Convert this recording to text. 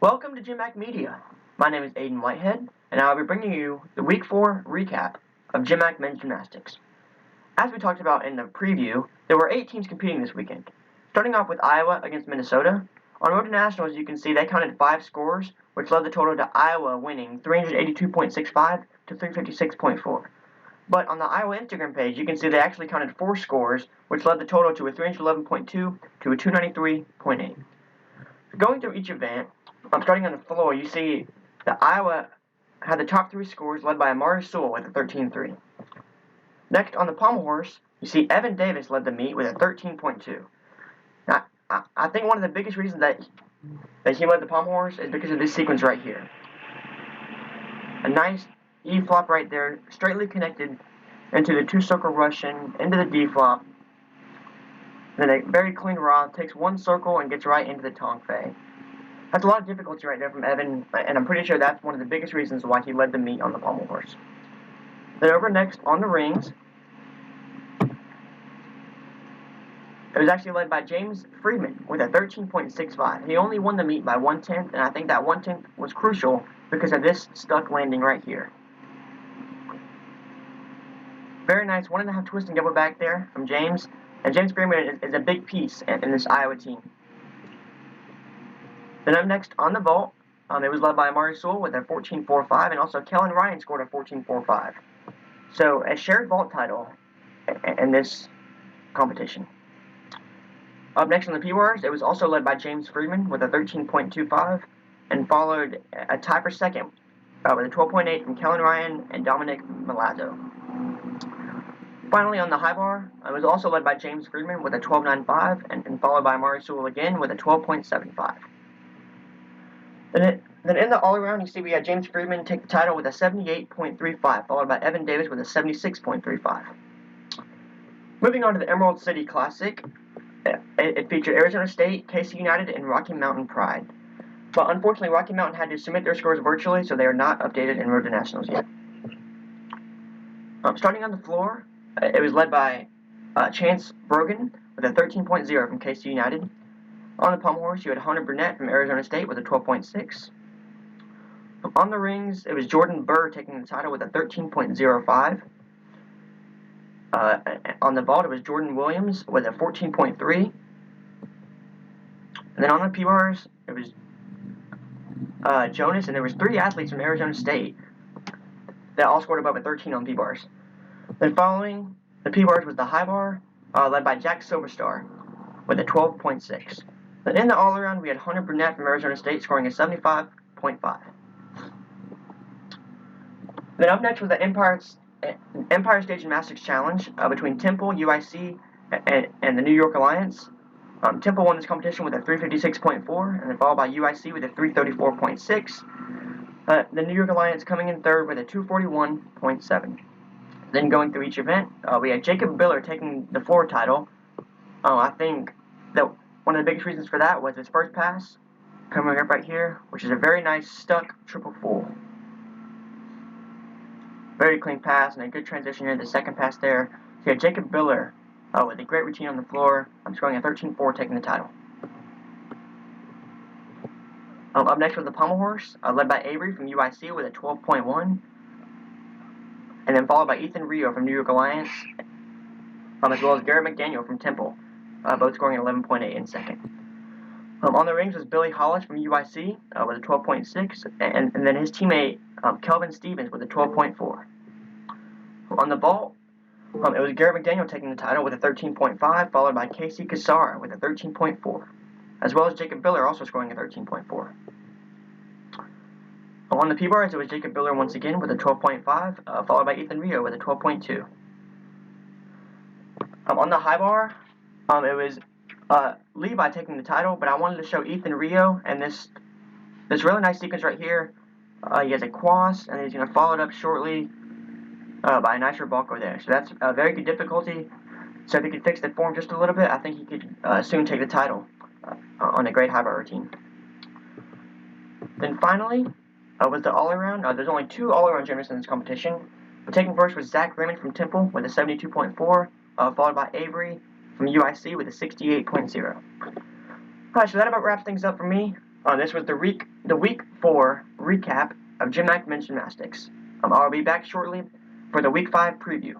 Welcome to GymACT Media. My name is Aiden Whitehead, and I'll be bringing you the Week 4 recap of GymACT Men's Gymnastics. As we talked about in the preview, there were 8 teams competing this weekend. Starting off with Iowa against Minnesota. On Road to Nationals, you can see they counted 5 scores, which led the total to Iowa winning 382.65 to 356.4. But on the Iowa Instagram page, you can see they actually counted 4 scores, which led the total to a 311.2 to a 293.8. Going through each event, starting on the floor, you see that Iowa had the top 3 scores led by Amari Sewell with a 13.3. Next, on the Pommel Horse, you see Evan Davis led the meet with a 13.2. Now, I think one of the biggest reasons that he led the Pommel Horse is because of this sequence right here. A nice E-flop right there, straightly connected into the 2-circle Russian, into the D-flop. Then a very clean rod, takes 1 circle and gets right into the Tong Fei. That's a lot of difficulty right there from Evan, and I'm pretty sure that's one of the biggest reasons why he led the meet on the Pommel Horse. Then over next, on the rings, it was actually led by James Friedman with a 13.65. He only won the meet by 1/10, and I think that 1/10 was crucial because of this stuck landing right here. Very nice 1.5 twisting double back there from James, and James Friedman is a big piece in this Iowa team. Then up next on the vault, it was led by Amari Sewell with a 14.45, and also Kellen Ryan scored a 14.45. So a shared vault title in this competition. Up next on the P-bars, it was also led by James Friedman with a 13.25, and followed a tie for second with a 12.8 from Kellen Ryan and Dominic Milazzo. Finally, on the high bar, it was also led by James Friedman with a 12.95, and followed by Amari Sewell again with a 12.75. Then in the all-around, you see we had James Friedman take the title with a 78.35, followed by Evan Davis with a 76.35. Moving on to the Emerald City Classic, it featured Arizona State, KC United, and Rocky Mountain Pride. But unfortunately, Rocky Mountain had to submit their scores virtually, so they are not updated in Road to Nationals yet. Starting on the floor, it was led by Chance Brogan with a 13.0 from KC United. On the Pommel Horse, you had Hunter Burnett from Arizona State with a 12.6. On the rings, it was Jordan Burr taking the title with a 13.05. On the vault, it was Jordan Williams with a 14.3. And then on the P-bars, it was Jonas, and there was 3 athletes from Arizona State that all scored above a 13 on P-bars. Then following the P-bars was the high bar, led by Jack Silverstar with a 12.6. Then in the all-around, we had Hunter Burnett from Arizona State scoring a 75.5. Then up next was the Empire State Gymnastics Challenge between Temple, UIC, and the New York Alliance. Temple won this competition with a 356.4, and then followed by UIC with a 334.6. The New York Alliance coming in third with a 241.7. Then going through each event, we had Jacob Biller taking the floor title. I think that one of the biggest reasons for that was his first pass, coming up right here, which is a very nice stuck triple full. Very clean pass and a good transition here. The second pass there. So you had Jacob Biller with a great routine on the floor. I'm scoring a 13.4, taking the title. Up next was the Pommel Horse, led by Avery from UIC with a 12.1. And then followed by Ethan Rio from New York Alliance, as well as Garrett McDaniel from Temple, both scoring an 11.8 in second. On the rings was Billy Hollis from UIC with a 12.6, and then his teammate Kelvin Stevens with a 12.4. On the vault, it was Garrett McDaniel taking the title with a 13.5, followed by Casey Kassar with a 13.4, as well as Jacob Biller also scoring a 13.4. On the P-bars, it was Jacob Biller once again with a 12.5, followed by Ethan Rio with a 12.2. On the high bar, it was Levi taking the title, but I wanted to show Ethan Rio and this really nice sequence right here. He has a cross, and he's going to follow it up shortly by a nice Rebocco there. So that's a very good difficulty. So if he could fix the form just a little bit, I think he could soon take the title on a great high bar routine. Then finally was the all-around. There's only 2 all-around gymnasts in this competition. But taking first was Zach Raymond from Temple with a 72.4, followed by Avery from UIC with a 68.0. Alright, so that about wraps things up for me. This was the week 4 recap of GymACT men's gymnastics. I'll be back shortly for the week 5 preview.